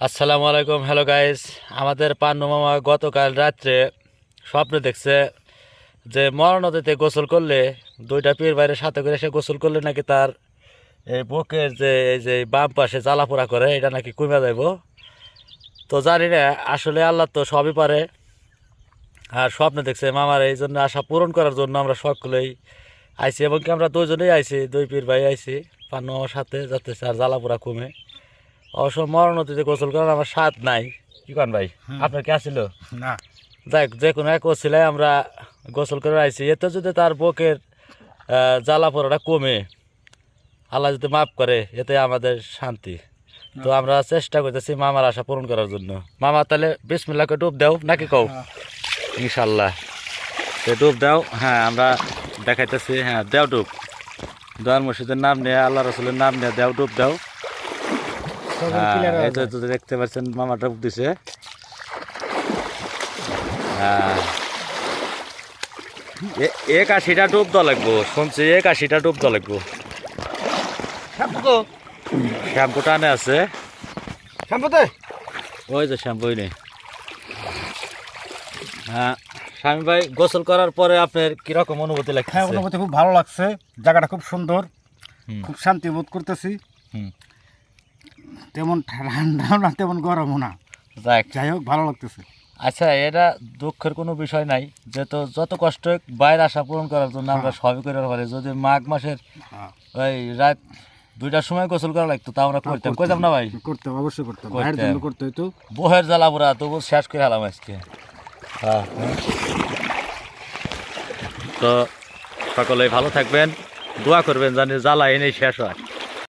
আসসালামু আলাইকুম। Hello guys, আমাদের পান্নু মামা গতকাল রাত্রে স্বপ্নে দেখছে যে মরা নদীতে গোসল করলে দুইটা পীর বাইরের সাথে করে সে গোসল করলে নাকি তার এই বুকের যে এই যে বাম পাশে জ্বালাপোড়া করে এটা নাকি কমে যাইব। তো জানি না, আসলে আল্লাহ তো সবই পারে। আর স্বপ্নে দেখছে মামার এই জন্য আশা পূরণ করার জন্য আমরা সকলেই আইছি, এবং কি আমরা দুইজনেই আইছি, দুই পীর ভাই আইছি পান্নু মামার সাথে, যাতে তার জ্বালাপোড়া কমে। অবশ্য মরা নদীতে গোসল করার আমার স্বাদ নাই, কি কন ভাই? আপনার কি আসছিল না? যাই যে কোনো এক ওসিলায় আমরা গোসল করে আইছি। এতে যদি তার বুকের জ্বালা পোড়াটা কমে, আল্লাহ যদি মাফ করে, এতে আমাদের শান্তি। তো আমরা চেষ্টা করতেছি মামার আশা পূরণ করার জন্য। মামা তাহলে বিসমিল্লাহকে ডুব দাও নাকি কও? ইনশাল্লাহ সে ডুব দাও। হ্যাঁ, আমরা দেখাইতেছি। হ্যাঁ, দেও ডুব। দয়াল মুর্শিদের নাম নিয়ে, আল্লাহ রসুলের নাম নিয়ে দেও, ডুব দাও। এই তো দেখতে পাচ্ছেন মামা ডুব দিছে। এক 80টা ডুব দেওয়া লাগবো, শুনছি 81টা ডুব দেওয়া লাগবো। শ্যাম্পু টানে আছে, ওই যে শ্যাম্পু নেই। হ্যাঁ স্বামী ভাই, গোসল করার পরে আপনার কিরকম অনুভূতি লাগছে? হ্যাঁ, অনুভূতি খুব ভালো লাগছে। জায়গাটা খুব সুন্দর, খুব শান্তি বোধ করতেছি। তেমন ঠান্ডাও না, তেমন গরমও না। যাই হোক, ভালো লাগতেছে। আচ্ছা, এটা দুঃখের কোনো বিষয় নাই, যেহেতু যত কষ্ট হোক বাইরের আশা পূরণ করার জন্য আমরা সবই করে পারি। যদি মাঘ মাসের ওই রাত 2টার সময় গোসল করা লাগতো, তা আমরা করতাম, কইতাম না ভাই? করতাম, অবশ্যই করতাম, ভাইয়ের জন্য করতে হইতো। বহের জ্বালা পোড়া তবু শেষ করে হলাম আজকে। তো সকলেই ভালো থাকবেন, দোয়া করবেন জানি জ্বালা এনেই শেষ হয়।